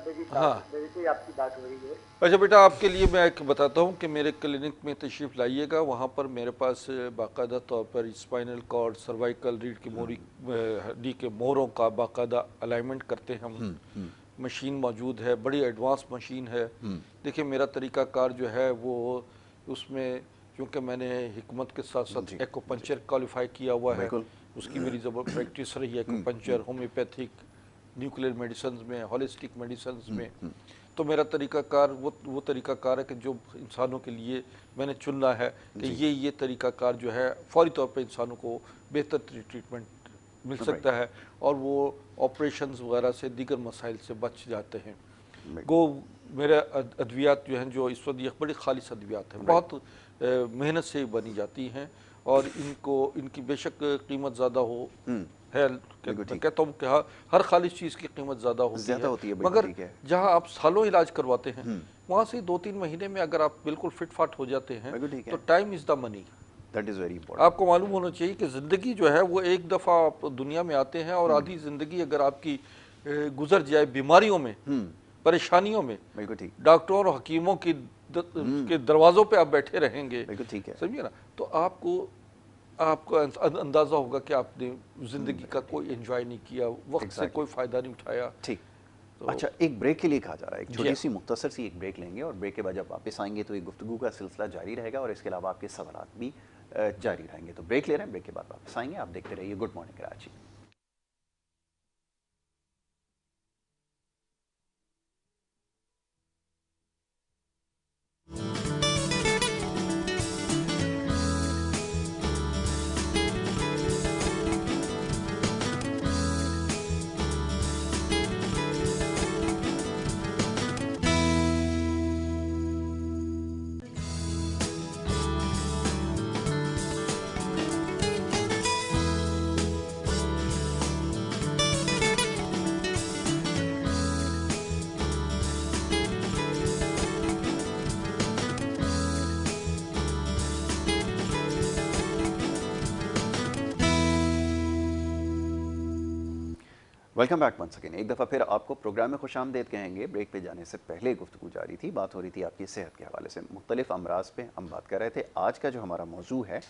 मेरी से आपकी बात हो रही है। अच्छा बेटा, आपके लिए मैं एक बताता हूँ कि मेरे क्लिनिक में तशरीफ़ लाइएगा। वहाँ पर मेरे पास बाकायदा तौर पर स्पाइनल कॉर्ड, सर्वाइकल, रीढ़ की मोरी, हड्डी के मोरों का बाकायदा अलाइनमेंट करते हैं हम। मशीन मौजूद है, बड़ी एडवांस मशीन है। देखिए मेरा तरीक़ाकार जो है वो उसमें, क्योंकि मैंने हिकमत के साथ साथ एक्यूपंक्चर क्वालिफाई किया हुआ है, उसकी मेरी ज़बरदस्त प्रैक्टिस रही है, एक्यूपंक्चर, होम्योपैथिक, न्यूक्लियर मेडिसिन में, हॉलिस्टिक मेडिसिन में। तो मेरा तरीक़ाकार वो तरीक़ाकार है कि जो इंसानों के लिए मैंने चुनना है कि ये तरीक़ाकार जो है फौरी तौर पे इंसानों को बेहतर ट्रीटमेंट मिल सकता है और वो ऑपरेशंस वगैरह से, दीगर मसाइल से बच जाते हैं। गो मेरे अद्वियात जो हैं, जो इस वक्त ये बड़ी खालिश अद्वियात हैं, बहुत मेहनत से बनी जाती हैं और इनकी बेशक कीमत ज़्यादा हो है, मैं कहता हूँ कि हर खालिश चीज़ की कीमत ज़्यादा होती है, मगर जहाँ आप सालों इलाज करवाते हैं वहाँ से 2-3 महीने में अगर आप बिल्कुल फिट फाट हो जाते हैं तो time is the money. That is very important. आपको मालूम होना चाहिए कि ज़िंदगी जो है वो एक दफ़ा आप दुनिया में आते हैं और आधी ज़िंदगी अगर आपकी गुजर जाए बीमारियों में, परेशानियों में, डॉक्टरों और हकीमों के दरवाज़ों पे आप बैठे रहेंगे, ठीक है, समझिए ना, तो आपको अंदाज़ा होगा कि आपने ज़िंदगी का कोई एंजॉय नहीं किया, वक्त से कोई फ़ायदा नहीं उठाया। ठीक। अच्छा, एक ब्रेक के लिए कहा जा रहा है, एक छोटी सी मुख्तसर सी एक ब्रेक लेंगे और ब्रेक के बाद जब वापस आएंगे तो ये गुफ्तगू का सिलसिला जारी रहेगा और इसके अलावा आपके सवालात भी जारी रहेंगे। तो ब्रेक ले रहे हैं, ब्रेक के बाद वापस आएंगे। आप देखते रहिए good morning Karachi. Welcome back once again. एक दफ़ा फिर आपको प्रोग्राम में खुशामदीद कहेंगे। ब्रेक पे जाने से पहले गुफ्तगू जारी थी, बात हो रही थी आपकी सेहत के हवाले से, मुख्तलिफ अमराज पे हम बात कर रहे थे। आज का जो हमारा मौजू है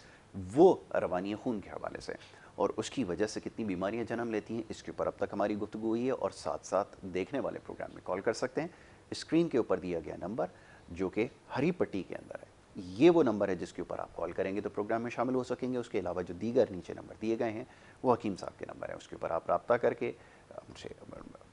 वो रवानी खून के हवाले से और उसकी वजह से कितनी बीमारियां जन्म लेती हैं, इसके ऊपर अब तक हमारी गुफ्तगू हुई है और साथ साथ देखने वाले प्रोग्राम में कॉल कर सकते हैं। स्क्रीन के ऊपर दिया गया नंबर जो कि हरी पट्टी के अंदर है, ये वो नंबर है जिसके ऊपर आप कॉल करेंगे तो प्रोग्राम में शामिल हो सकेंगे। उसके अलावा जो दीगर नीचे नंबर दिए गए हैं वो हकीम साहब के नंबर है, उसके ऊपर आप रब्ता करके हमसे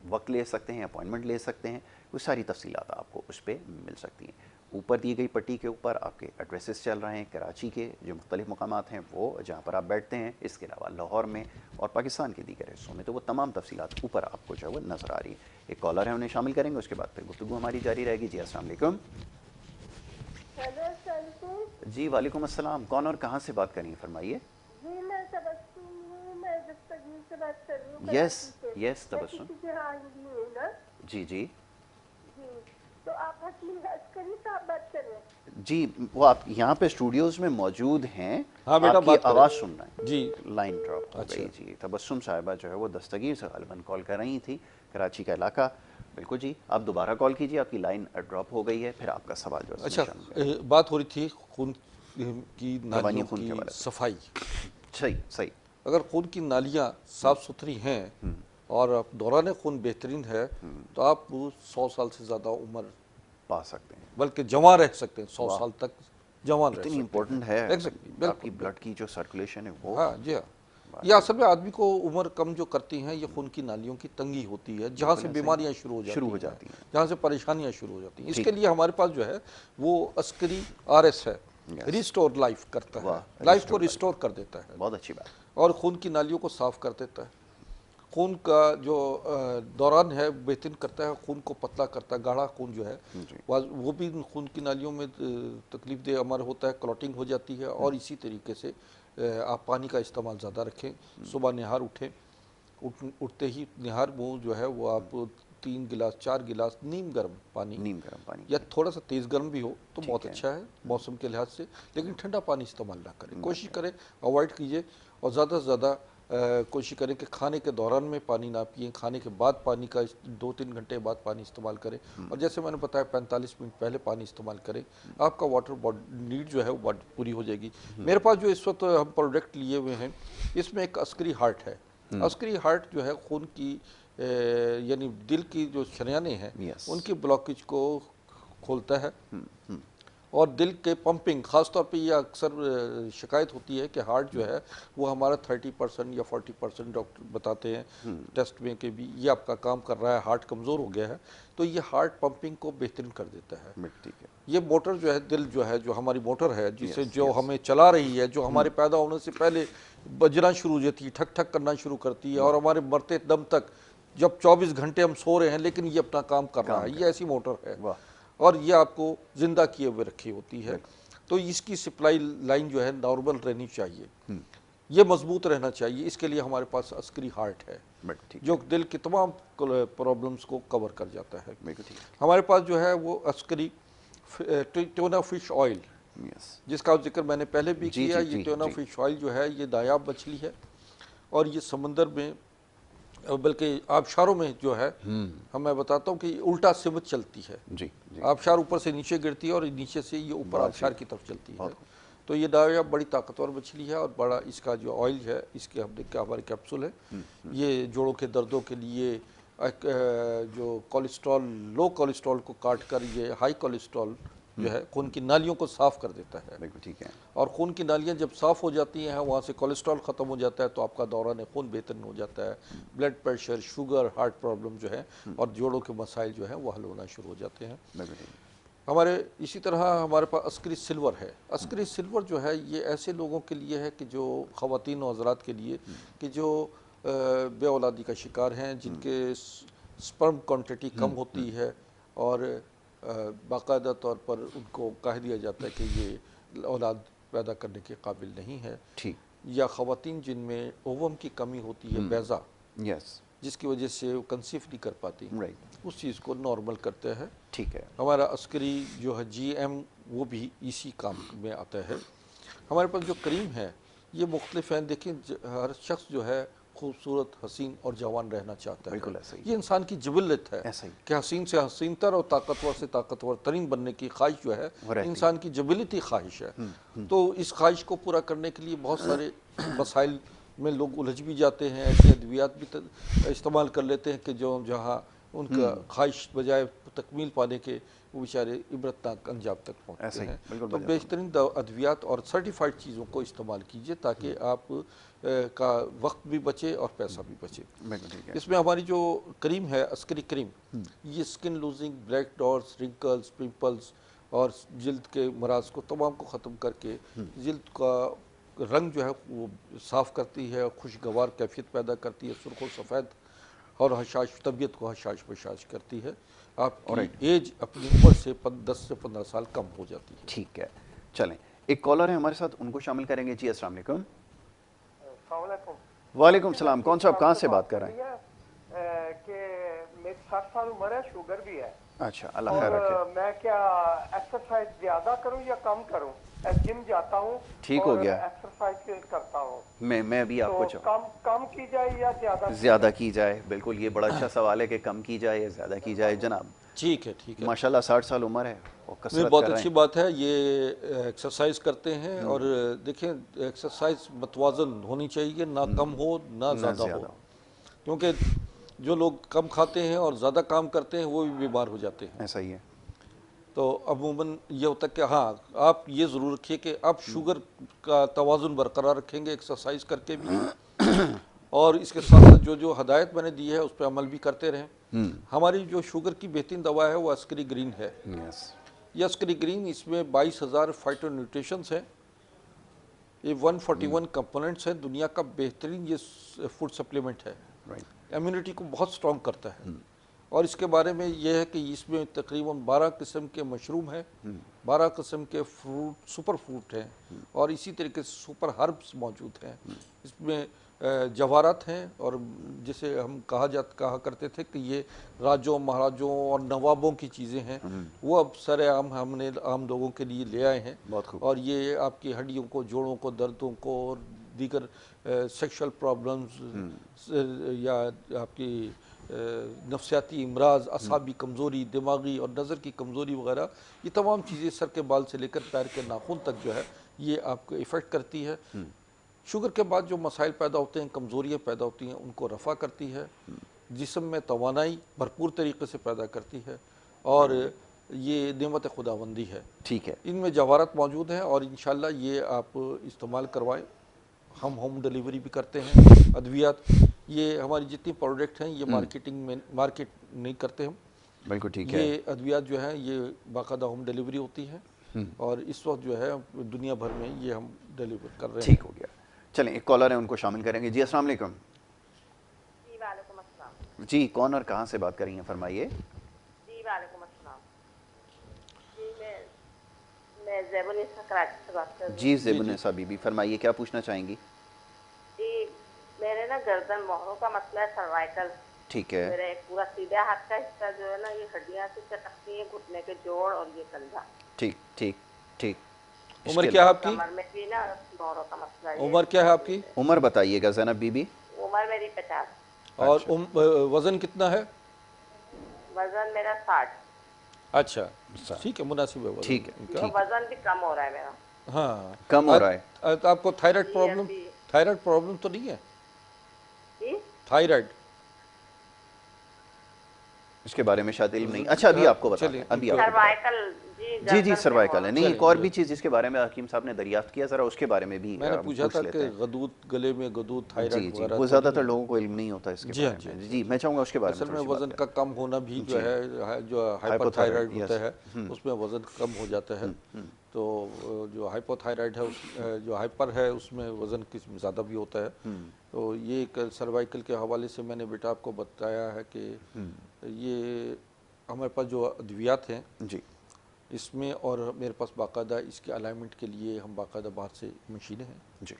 वक्त ले सकते हैं, अपॉइंटमेंट ले सकते हैं। वो सारी तफसीलात आपको उस पर मिल सकती हैं। ऊपर दी गई पट्टी के ऊपर आपके एड्रेसेस चल रहे हैं, कराची के जो मुख्तलिफ मकामात हैं वो जहाँ पर आप बैठते हैं, इसके अलावा लाहौर में और पाकिस्तान के दीगर हिस्सों में, तो वो तमाम तफसीलात ऊपर आपको जो है वो नज़र आ रही है। एक कॉलर है, उन्हें शामिल करेंगे, उसके बाद फिर गुफ्तगू हमारी जारी रहेगी। जी अस्सलाम वालेकुम। जी वालेकुम अस्सलाम। कौन और कहाँ से बात करेंगे, फरमाइए। जी मैं तबस्सुम हूँ, मैं दस्तगीर से बात कर रही हूँ। यस तबस्सुम। जी जी जी, तो आप हकीम अस्करी साहब बात कर रहे हैं? जी, वो आप यहाँ पे स्टूडियोज में मौजूद हैं। हाँ बेटा, आपकी आवाज़ सुन रहे हैं। जी, लाइन ड्रॉप हो गई। जी, तबस्सुम साहिबा जो है वो दस्तगीर से गालिबन कॉल कर रही थी, कराची का इलाका। बिल्कुल जी, आप दोबारा कॉल कीजिए, आपकी लाइन ड्रॉप हो गई है, फिर आपका सवाल जो है। अच्छा, बात हो रही थी खून की नालियों की सफाई। सही। अगर खून की नालियाँ साफ़ सुथरी हैं और आप दौरान खून बेहतरीन है तो आप 100 साल से ज़्यादा उम्र पा सकते हैं। बल्कि जवान रह सकते हैं, 100 साल तक जवान रह इतनी सकते इम्पोर्टेंट है हैं। Exactly, आपकी ब्लड की जो सर्कुलेशन है वो। हाँ जी हाँ। ये असल में आदमी को उम्र कम जो करती हैं ये खून की नालियों की तंगी होती है, जहाँ से बीमारियाँ शुरू हो जाती हैं, जहाँ से परेशानियाँ शुरू हो जाती हैं। इसके लिए हमारे पास जो है वो अस्करी RS है, रिस्टोर लाइफ करता है, लाइफ को रिस्टोर कर देता है, बहुत अच्छी बात। और खून की नालियों को साफ कर देता है। खून का जो दौरान है बेहतरीन करता है, खून को पतला करता है, गाढ़ा खून जो है वो भी खून की नालियों में तकलीफ दे हमारा होता है, क्लॉटिंग हो जाती है। और इसी तरीके से आप पानी का इस्तेमाल ज़्यादा रखें, सुबह निहार उठें, उठते ही निहार मुँह जो है वो आप 3 गिलास 4 गिलास नीम गर्म पानी या थोड़ा सा तेज़ गर्म भी हो तो बहुत अच्छा है मौसम के लिहाज से, लेकिन ठंडा पानी इस्तेमाल ना करें, कोशिश करें अवॉइड कीजिए। और ज़्यादा से ज़्यादा कोशिश करें कि खाने के दौरान में पानी ना पिए, खाने के बाद पानी का 2-3 घंटे बाद पानी इस्तेमाल करें। और जैसे मैंने बताया 45 मिनट पहले पानी इस्तेमाल करें, आपका वाटर बॉडी नीड जो है वो पूरी हो जाएगी। मेरे पास जो इस वक्त हम प्रोडक्ट लिए हुए हैं इसमें एक अस्करी हार्ट है। अस्करी हार्ट जो है खून की यानी दिल की जो शरियाने हैं उनकी ब्लॉकेज को खोलता है और दिल के पंपिंग, ख़ास तौर पे ये अक्सर शिकायत होती है कि हार्ट जो है वो हमारा 30% या 40% डॉक्टर बताते हैं टेस्ट में कि भी ये आपका काम कर रहा है, हार्ट कमज़ोर हो गया है, तो ये हार्ट पंपिंग को बेहतरीन कर देता है। ठीक है। ये मोटर जो है दिल जो है जो हमारी मोटर है जिसे जो हमें चला रही है, जो हमारे पैदा होने से पहले बजना शुरू हो जाती है, ठक ठक करना शुरू करती है और हमारे मरते दम तक, जब 24 घंटे हम सो रहे हैं लेकिन ये अपना काम कर रहा है, ये ऐसी मोटर है और ये आपको जिंदा किए हुए रखी होती है। तो इसकी सप्लाई लाइन जो है नॉर्मल रहनी चाहिए, ये मजबूत रहना चाहिए। इसके लिए हमारे पास अस्करी हार्ट है जो दिल की तमाम प्रॉब्लम्स को कवर कर जाता है। हमारे पास जो है वो अस्करी ट्यूना फिश ऑयल, जिसका जिक्र मैंने पहले भी किया। ये ट्यूना फिश ऑयल जो है ये नायाब मछली है और ये समंदर में बल्कि आबशारों में जो है मैं बताता हूँ कि उल्टा सिमत चलती है। आबशार ऊपर से नीचे गिरती है और नीचे से ये ऊपर आबशार की तरफ चलती है। तो ये नायाब बड़ी ताकतवर मछली है और बड़ा इसका जो ऑयल है, इसके हमारे कैप्सूल है, ये जोड़ों के दर्दों के लिए, जो कोलेस्ट्रॉल लो कोलेस्ट्रॉल को काट कर ये हाई कोलेस्ट्रॉल जो है खून की नालियों को साफ कर देता है। बिल्कुल ठीक है। और खून की नालियाँ जब साफ हो जाती हैं, वहाँ से कोलेस्ट्रॉल ख़त्म हो जाता है तो आपका दौरान खून बेहतर हो जाता है, blood pressure, sugar, heart problem जो है और जोड़ों के मसाइल जो हैं वो हल होना शुरू हो जाते हैं। हमारे इसी तरह हमारे पास अस्करी सिल्वर है। अस्करी सिल्वर जो है ये ऐसे लोगों के लिए है कि जो ख़वातीन और हज़रात के लिए कि जो बे औलादी का शिकार हैं, जिनके स्पर्म क्वांटिटी कम होती है और बाकायदा तौर पर उनको कह दिया जाता है कि ये औलाद पैदा करने के काबिल नहीं है, ठीक, या ख़वातीन जिनमें ओवम की कमी होती है, बैज़ा, जिसकी वजह से वो कंसीव नहीं कर पाती, उस चीज़ को नॉर्मल करते हैं। ठीक है। हमारा अस्करी जो है GM वो भी इसी काम में आता है। हमारे पास जो क्रीम है ये मुख्तलिफ हैं। देखिए हर शख्स जो है खूबसूरत, हसीन और जवान रहना चाहता है। बिल्कुल ऐसा ही। ये इंसान की जबिलत है कि हसीन से हसीन तर और ताकतवर से ताकतवर तरीन बनने की ख्वाहिश जो है इंसान की जबिलती ख्वाहिश है। तो इस ख्वाहिश को पूरा करने के लिए बहुत सारे मसाइल में लोग उलझ भी जाते हैं, ऐसे अद्वियात भी इस्तेमाल कर लेते हैं कि जो जहाँ उनका ख्वाहिश बजाय तकमील पाने के वो बेचारे इबरतनाक अंजाम तक पहुँचते हैं। तो बेहतरीन अद्वियात और सर्टिफाइड चीज़ों को इस्तेमाल कीजिए ताकि आप का वक्त भी बचे और पैसा भी बचे। इसमें हमारी जो क्रीम है अस्करी क्रीम, ये skin losing, black dots, wrinkles, pimples और जल्द के मराज को तमाम को ख़त्म करके जल्द का रंग जो है वो साफ़ करती है, खुशगवार कैफियत पैदा करती है, सुर्ख सफ़ेद और हशाश तबीयत को हशाश बशाश करती है। आपकी एज अपनी उम्र से 10 से 15 साल कम हो जाती है। ठीक है, चलें एक कॉलर है हमारे साथ, उनको शामिल करेंगे। जी अस्सलाम वालेकुम। वालेकुम सलाम। कौन सा, आप कहाँ से बात कर रहे हैं? कि मेरी 60 साल उम्र है, शुगर भी है। अच्छा, अल्लाह खैर रखे। मैं क्या एक्सरसाइज ज्यादा करूं या कम करूं? जिम जाता हूं, ठीक हो गया, एक्सरसाइज करता हूं। मैं भी आपको तो कम की जाए या ज्यादा की जाए? बिल्कुल, ये बड़ा अच्छा सवाल है कि कम की जाए या ज्यादा की जाए। जनाब ठीक है, ठीक है, माशाल्लाह 60 साल उम्र है और कसरत बहुत अच्छी बात है। ये एक्सरसाइज करते हैं और देखिए एक्सरसाइज मतवाजन होनी चाहिए, ना कम हो ना ज़्यादा हो, क्योंकि जो लोग कम खाते हैं और ज़्यादा काम करते हैं वो भी बीमार हो जाते हैं। ऐसा ही है। तो अमूमन ये होता है कि हाँ, आप ये ज़रूर रखिए कि आप शुगर का तवाज़ुन बरकरार रखेंगे एक्सरसाइज करके भी, और इसके साथ साथ जो जो हदायत मैंने दी है उस पर अमल भी करते रहें। हमारी जो शुगर की बेहतरीन दवा है वो अस्करी ग्रीन है। यस, ये अस्करी ग्रीन, इसमें 22,000 फाइटो न्यूट्रिशंस हैं, ये 141 कंपोनेंट्स हैं, दुनिया का बेहतरीन ये फूड सप्लीमेंट है, राइट। इम्यूनिटी को बहुत स्ट्रॉन्ग करता है। और इसके बारे में यह है कि इसमें तकरीबन 12 किस्म के मशरूम हैं, 12 किस्म के फ्रूट, सुपर फ्रूट हैं, और इसी तरीके से सुपर हर्ब्स मौजूद हैं। इसमें जवाहरात हैं, और जिसे हम कहा करते थे कि ये राजों महाराजों और नवाबों की चीज़ें हैं, वो अब सरेआम हमने आम लोगों के लिए ले आए हैं। बहुत खूब। और ये आपकी हड्डियों को, जोड़ों को, दर्दों को और दीगर सेक्सुअल प्रॉब्लम्स या आपकी नफ्सियाती इमराज, असाबी कमज़ोरी, दिमागी और नज़र की कमज़ोरी वगैरह, ये तमाम चीज़ें सर के बाल से लेकर पैर के नाखून तक जो है ये आपको इफ़ेक्ट करती है। शुगर के बाद जो मसाइल पैदा होते हैं, कमज़ोरियाँ पैदा होती हैं, उनको रफ़ा करती है, जिस्म में तवानाई भरपूर तरीके से पैदा करती है, और ये नेमत खुदाबंदी है। ठीक है। इनमें जवाहरात मौजूद हैं, और इंशाल्लाह ये आप इस्तेमाल करवाएं। हम होम डिलीवरी भी करते हैं। अद्वियात, ये हमारी जितनी प्रोडक्ट हैं ये मार्केट नहीं करते हम, बिल्कुल ठीक है। ये अद्वियात जो है ये बाकायदा होम डिलीवरी होती है, और इस वक्त जो है दुनिया भर में ये हम डिलीवर कर रहे हैं। ठीक हो गया। चलें, एक कॉलर है, उनको शामिल करेंगे। जी अस्सलाम वालेकुम। जी वालेकुम अस्सलाम। जी, कौन और कहाँ से बात कर रही हैं, फरमाइए। जी वालेकुम अस्सलाम। जी मैं ज़ैबुन्निसा कराची से बात कर रही हूँ। जी ज़ैबुन्निसा बीबी, फरमाइए, क्या पूछना चाहेंगी? जी मेरे ना गर्दन मोहरों का मसला है, सर्वाइकल। ठीक है। मेरा एक पूरा सीधा हाथ का हिस्सा जो है ना, ये हड्डियाँ से चटकती हैं, घुटने के जोड़ और ये कंधा। ठीक ठीक ठीक। उम्र क्या है आपकी? कमर में भी ना मोहरों का मसला है। उम्र क्या है आपकी? उम्र बताइएगा ज़ैनब बीबी। उम्र मेरी 50। और वज़न कितना है? वजन मेरा 60। अच्छा, ठीक है, मुनासिब है वज़न। ठीक है, तो वजन भी कम हो रहा है मेरा। हाँ, कम हो रहा है। तो आपको थायराइड प्रॉब्लम तो नहीं है? जी थायराइड इसके बारे में शायद इल्म नहीं। अच्छा, अभी आपको बता दें, अभी आपको सर्वाइकल। जी जी सर्वाइकल है। नहीं, एक और भी चीज़ जिसके बारे में हकीम साहब ने दरियाफ्त किया, ज़रा उसके बारे में भी मैंने पूछा था लेते कि हैं। गदूद, गले में गदूद, जी थायराइड जी, वगैरह वो तो ज़्यादातर नहीं है। लोगों को इल्म नहीं होता इसके जी हाँ, बारे में। जी, जी, मैं चाहूँगा उसके बारे में असल में थोड़ी सी वजन बात का कम होना भी जो है जो हाइपरथायराइड होता है उसमें वजन कम हो जाता है। तो जो हाइपोथायराइड है जो हाइपर है उसमें वजन किस ज़्यादा भी होता है। तो ये एक सर्वाइकल के हवाले से मैंने बेटा आपको बताया है कि ये हमारे पास जो अद्वियात हैं जी इसमें, और मेरे पास बाकायदा इसके अलाइनमेंट के लिए हम बाकायदा बाहर से मशीनें हैं जी,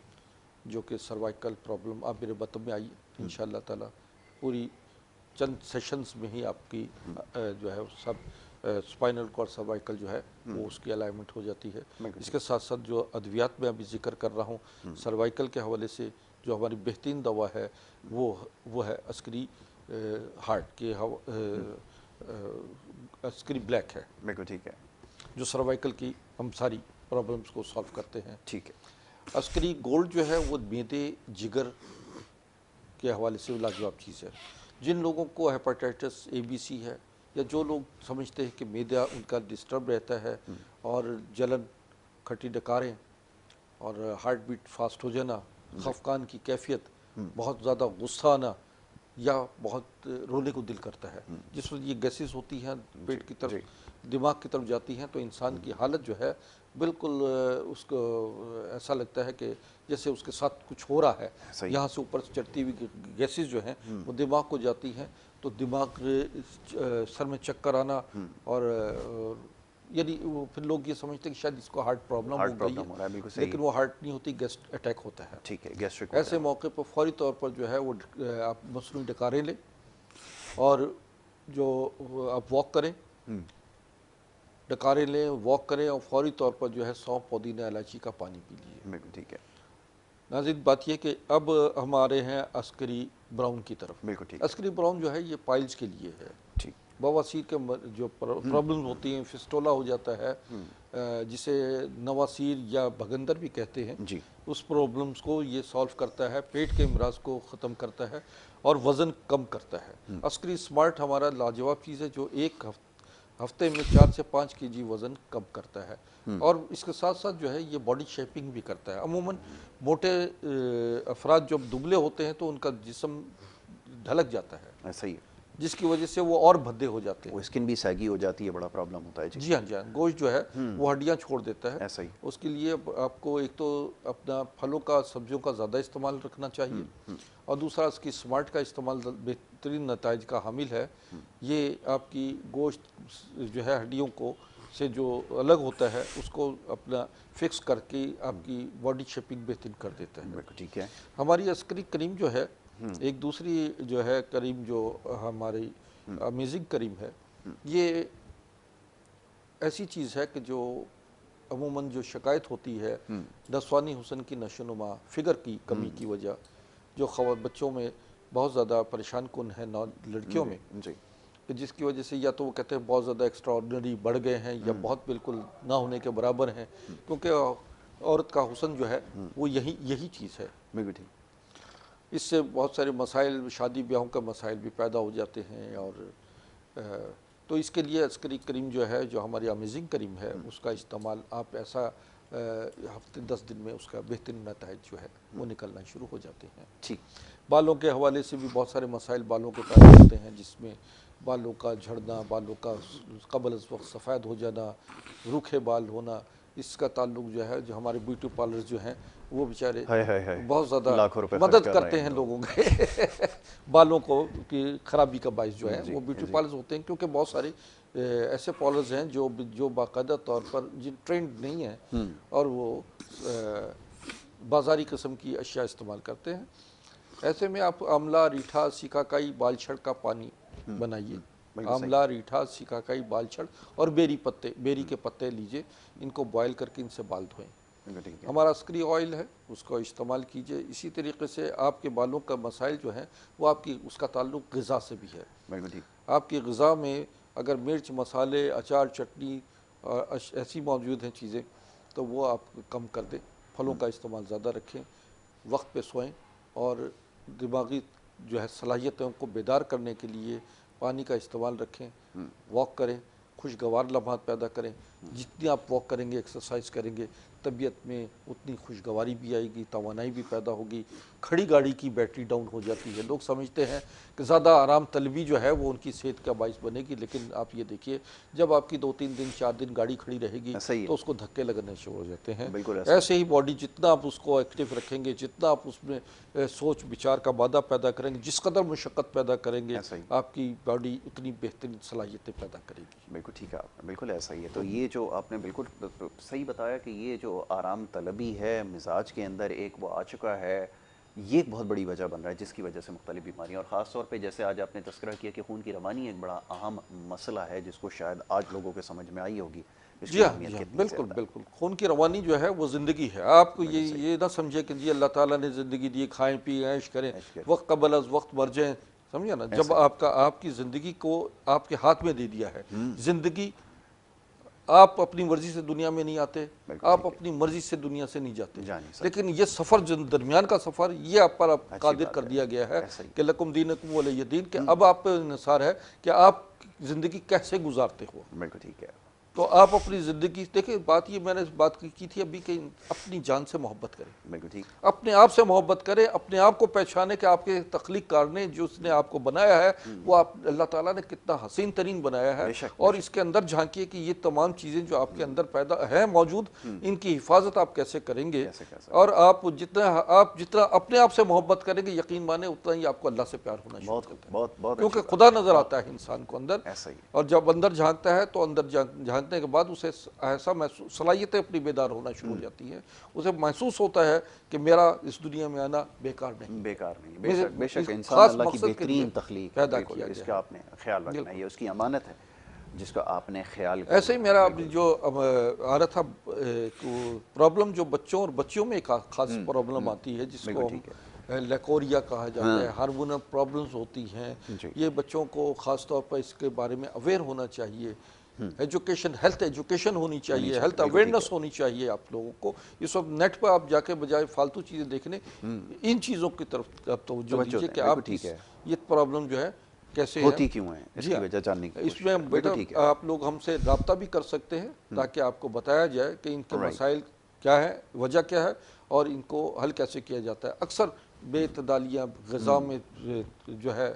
जो कि सर्वाइकल प्रॉब्लम आप मेरे बतन में आइए, इंशाअल्लाह ताला पूरी चंद सेशंस में ही आपकी जो है सब स्पाइनल कॉर्ड सर्वाइकल जो है वो उसकी अलाइनमेंट हो जाती है। इसके साथ साथ जो अद्वियात में अभी जिक्र कर रहा हूँ सर्वाइकल के हवाले से, जो हमारी बेहतरीन दवा है वो है अस्करी हार्ट के अस्करी ब्लैक है, बिल्कुल ठीक है। जो सर्वाइकल की हम सारी प्रॉब्लम्स को सॉल्व करते हैं। ठीक है। अस्करी गोल्ड जो है वो मैदे जिगर के हवाले से लाजवाब चीज़ है। जिन लोगों को हेपेटाइटिस ABC है, या जो लोग समझते हैं कि मैदा उनका डिस्टर्ब रहता है और जलन, खट्टी डकारें और हार्ट बीट फास्ट हो जाना, खफकान की कैफियत, बहुत ज़्यादा गुस्सा आना, या बहुत रोने को दिल करता है, जिस वक्त ये गैसेस होती हैं पेट की तरफ, दिमाग की तरफ जाती हैं, तो इंसान की हालत जो है बिल्कुल उसको ऐसा लगता है कि जैसे उसके साथ कुछ हो रहा है। यहाँ से ऊपर से चढ़ती हुई गैसेस जो हैं वो दिमाग को जाती हैं, तो दिमाग सर में चक्कर आना, और यानी फिर लोग ये समझते हैं कि शायद इसको हार्ट प्रॉब्लम हो गई है, लेकिन वो हार्ट नहीं होती, गैस्ट अटैक होता है। ठीक है, गैस्ट्रिक। ऐसे मौके पर फौरी तौर पर जो है वो आप मसनूई डकारें लें, और जो आप वॉक करें, डकारें लें, वॉक करें, और फौरी तौर पर जो है सौंफ, पुदीना, इलायची का पानी पी लीजिए। बिल्कुल ठीक है। नाज़रीन, बात यह कि अब हमारे हैं अस्करी ब्राउन की तरफ। बिल्कुल ठीक। अस्करी ब्राउन जो है ये पाइल्स के लिए है। ठीक। बवासीर के जो प्रॉब्लम होती हैं, फिस्टोला हो जाता है, जिसे नवासीर या भगंदर भी कहते हैं जी। उस प्रॉब्लम्स को ये सॉल्व करता है, पेट के अमराज को ख़त्म करता है और वज़न कम करता है। अस्करी स्मार्ट हमारा लाजवाब चीज़ है जो एक हफ्ते में 4 से 5 केजी वज़न कम करता है और इसके साथ साथ जो है ये बॉडी शेपिंग भी करता है। अमूमन मोटे अफराद जब दुबले होते हैं तो उनका जिस्म ढलक जाता है, ऐसा ही है, जिसकी वजह से वो और भद्दे हो जाते हैं। वो स्किन भी सैगी हो जाती है, बड़ा प्रॉब्लम होता है। जी हाँ, जी हाँ, गोश्त जो है वो हड्डियाँ छोड़ देता है। ऐसा ही। उसके लिए आपको एक तो अपना फलों का, सब्जियों का ज़्यादा इस्तेमाल रखना चाहिए और दूसरा इसकी स्मार्ट का इस्तेमाल बेहतरीन नताइज का हामिल है। ये आपकी गोश्त जो है हड्डियों को से जो अलग होता है उसको अपना फिक्स करके आपकी बॉडी शेपिंग बेहतरीन कर देता है। बिल्कुल ठीक है। हमारी अस्करी करीम जो है, एक दूसरी जो है करीम जो हमारी अमेजिंग करीम है, ये ऐसी चीज़ है कि जो अमूमन जो शिकायत होती है नस्वानी हुस्न की नशोनुमा, फिगर की कमी की वजह, जो बच्चों में बहुत ज़्यादा परेशान कुन है लड़कियों में, जी। कि जिसकी वजह से या तो वो कहते हैं बहुत ज़्यादा एक्स्ट्राऑर्डिनरी बढ़ गए हैं या बहुत बिल्कुल ना होने के बराबर हैं, क्योंकि औरत का हुस्न जो है वो यही चीज़ है। बिल्कुल ठीक। इससे बहुत सारे मसाइल, शादी ब्याहों का मसाइल भी पैदा हो जाते हैं और तो इसके लिए अस्करी करीम जो है, जो हमारी अमेजिंग करीम है, उसका इस्तेमाल आप ऐसा हफ्ते 10 दिन में उसका बेहतरीन नताइज जो है वो निकलना शुरू हो जाते हैं। ठीक। बालों के हवाले से भी बहुत सारे मसाइल बालों के पैदा होते हैं, जिसमें बालों का झड़ना, बालों का कबल अज़ वक्त सफ़ेद हो जाना, रूखे बाल होना, इसका ताल्लुक जो है, जो हमारे ब्यूटी पार्लर्स जो हैं वो बेचारे बहुत ज़्यादा मदद करते हैं लोगों के बालों को की ख़राबी का बाइस जो है वो ब्यूटी पार्लर्स होते हैं, क्योंकि बहुत सारे ऐसे पार्लर्स हैं जो बाकायदा तौर पर जिन ट्रेंड नहीं है और वो बाज़ारी किस्म की अशिया इस्तेमाल करते हैं। ऐसे में आप आंवला, रीठा, सिकाकाई, बालछड़ का पानी बनाइए। आंवला, रीठा, सिकाकाई, बालछड़ और बेरी के पत्ते लीजिए, इनको बॉयल करके इनसे बाल धोएं। हमारा अस्करी ऑयल है, उसको इस्तेमाल कीजिए। इसी तरीके से आपके बालों का मसाइल जो है वो आपकी उसका ताल्लुक ग़िज़ा से भी है। बिल्कुल ठीक। आपकी ग़िज़ा में अगर मिर्च, मसाले, अचार, चटनी और ऐसी मौजूद हैं चीज़ें, तो वो आप कम कर दें। फलों का इस्तेमाल ज़्यादा रखें, वक्त पे सोएं और दिमागी जो है सलाहियतों को बेदार करने के लिए पानी का इस्तेमाल रखें। वॉक करें, खुशगवार लम्हात पैदा करें। जितनी आप वॉक करेंगे, एक्सरसाइज करेंगे, तबीयत में उतनी खुशगवारी भी आएगी, तवानाई भी पैदा होगी। खड़ी गाड़ी की बैटरी डाउन हो जाती है। लोग समझते हैं कि ज़्यादा आराम तलबी जो है वो उनकी सेहत का बाइस बनेगी, लेकिन आप ये देखिए जब आपकी 2-3 दिन 4 दिन गाड़ी खड़ी रहेगी तो उसको धक्के लगने शुरू हो जाते हैं। ऐसे ही बॉडी जितना आप उसको एक्टिव रखेंगे, जितना आप उसमें सोच विचार का मादा पैदा करेंगे, जिस कदर मुशक्क़त पैदा करेंगे, आपकी बॉडी उतनी बेहतरीन सलाहियतें पैदा करेगी। बिल्कुल ठीक है आपने, बिल्कुल ऐसा ही है। तो ये जो आपने बिल्कुल सही बताया कि ये जो आराम तलबी है मिजाज के अंदर एक वो आ चुका है, ये एक बहुत बड़ी वजह बन रहा है जिसकी वजह से मुख्तलिफ बीमारियाँ, और ख़ास तौर पे जैसे आज आपने तस्करा किया कि खून की रवानी एक बड़ा अहम मसला है जिसको शायद आज लोगों के समझ में आई होगी। जी हाँ, बिल्कुल बिल्कुल। खून की रवानी जो है वो ज़िंदगी है। आप ये ना समझे कि जी अल्लाह ताला ने ज़िंदगी दी, खाएं पिए ऐश करें, वक्त कबल अज़ वक्त मर जाएं, समझे ना। जब आपकी ज़िंदगी को आपके हाथ में दे दिया है, ज़िंदगी आप अपनी मर्जी से दुनिया में नहीं आते, आप अपनी मर्जी से दुनिया से नहीं जाते, लेकिन ये सफ़र दरमियान का सफ़र ये आप पर कादिर कर दिया गया है कि लकुम दीनकुम वलिय दीन, के अब आप पे इंसार है कि आप ज़िंदगी कैसे गुजारते हो। बिल्कुल ठीक है। तो आप अपनी ज़िंदगी देखिए, बात ये मैंने बात की थी अभी कि अपनी जान से मोहब्बत करें। बिल्कुल ठीक। अपने आप से मोहब्बत करें, अपने आप को पहचाने कि आपके तख्लीक कार ने जो उसने आपको बनाया है वो आप अल्लाह ताला ने कितना हसीन तरीन बनाया है, और इसके अंदर झांकिए कि ये तमाम चीज़ें जो आपके अंदर पैदा है मौजूद, इनकी हिफाजत आप कैसे करेंगे। और आप जितना अपने आप से मोहब्बत करेंगे, यकीन माने उतना ही आपको अल्लाह से प्यार होना शुरू होता है, क्योंकि खुदा नज़र आता है इंसान को अंदर। और जब अंदर झांकता है तो अंदर झांकने के बाद उसे ऐसा सलाहियतें अपनी बेदार होना शुरू हो जाती हैं। उसे महसूस होता है कि मेरा इस दुनिया में आना बेकार नहीं। बेशक इंसान अल्लाह की बेहतरीन तख्लीक पैदा किया, इसका आपने ख्याल रखना है, ये उसकी अमानत है जिसका आपने ख्याल। ऐसे ही मेरा जो आ रहा था प्रॉब्लम, जो बच्चों और बच्चियों में एक खास प्रॉब्लम आती है जिसको हम लेकोरिया कहा जाता है, हार्मोनल प्रॉब्लम्स होती हैं, जी। ये बच्चों को ख़ास तौर पर इसके बारे में अवेयर होना चाहिए। एजुकेशन, हेल्थ एजुकेशन होनी चाहिए, हेल्थ बिल्कुल अवेयरनेस होनी चाहिए आप लोगों को। ये सब नेट पर आप जाके बजाय फालतू चीज़ें देखने, इन चीज़ों की तरफ आप तवज्जो तवज्जो दीजिए दें, कि बिल्कुल आप ठीक है। ये प्रॉब्लम जो है कैसे होती है। क्यों है, जी इसकी हाँ। वजह जानने की कोशिश इसमें करें। बेटा बिल्कुल ठीक है। आप लोग हमसे रब्ता भी कर सकते हैं ताकि आपको बताया जाए कि इनके Right. मसाइल क्या है, वजह क्या है और इनको हल कैसे किया जाता है। अक्सर बेतदालियाँ ग़िज़ा में जो है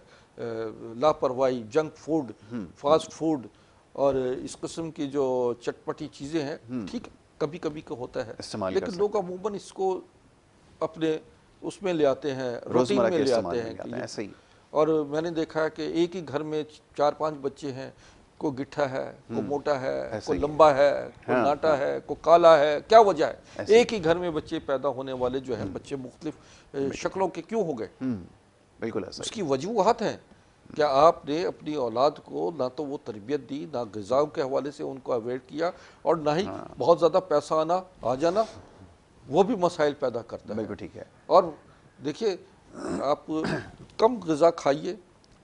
लापरवाही, जंक फूड, फास्ट फूड और इस किस्म की जो चटपटी चीज़ें हैं, ठीक कभी कभी को होता है, इस्तेमाल कर लेकिन सकते लोग अमूमन इसको अपने उसमें ले आते हैं, रूटीन रोज़मर्रा में के ले इस्तेमाल आते में हैं ले आते कि हैं, ये। ऐसे ही। और मैंने देखा है कि एक ही घर में 4-5 बच्चे हैं, को गिट्ठा है, को मोटा है, ऐसा को ही है। लंबा है, को हाँ, नाटा हाँ। है, को काला है, क्या वजह है? ऐसे ही। एक ही घर में बच्चे पैदा होने वाले जो है बच्चे मुख्तलिफ शक्लों के क्यों हो गए? बिल्कुल ऐसा ही। उसकी वजूहत हैं। क्या आपने अपनी औलाद को ना तो वो तरबियत दी, ना ग़िज़ा के हवाले से उनको अवेयर किया, और ना ही बहुत ज़्यादा पैसा आना आ जाना वो भी मसाइल पैदा करता है। बिल्कुल ठीक है। और देखिए, आप कम ग़िज़ा खाइए,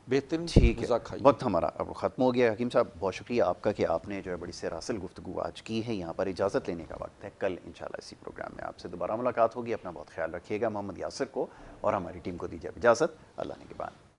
बेहतरीन ठीक है, ग़िज़ा खाइए। वक्त हमारा अब ख़त्म हो गया। हकीम साहब, बहुत शुक्रिया आपका कि आपने जो है बड़ी सरासल गुफ्तगू आज की है। यहाँ पर इजाज़त लेने का वक्त है। कल इंशाल्लाह इसी प्रोग्राम में आपसे दोबारा मुलाकात होगी। अपना बहुत ख्याल रखिएगा। मोहम्मद यासिर को और हमारी टीम को दीजिए इजाज़त। अल्लाह ने के बाद।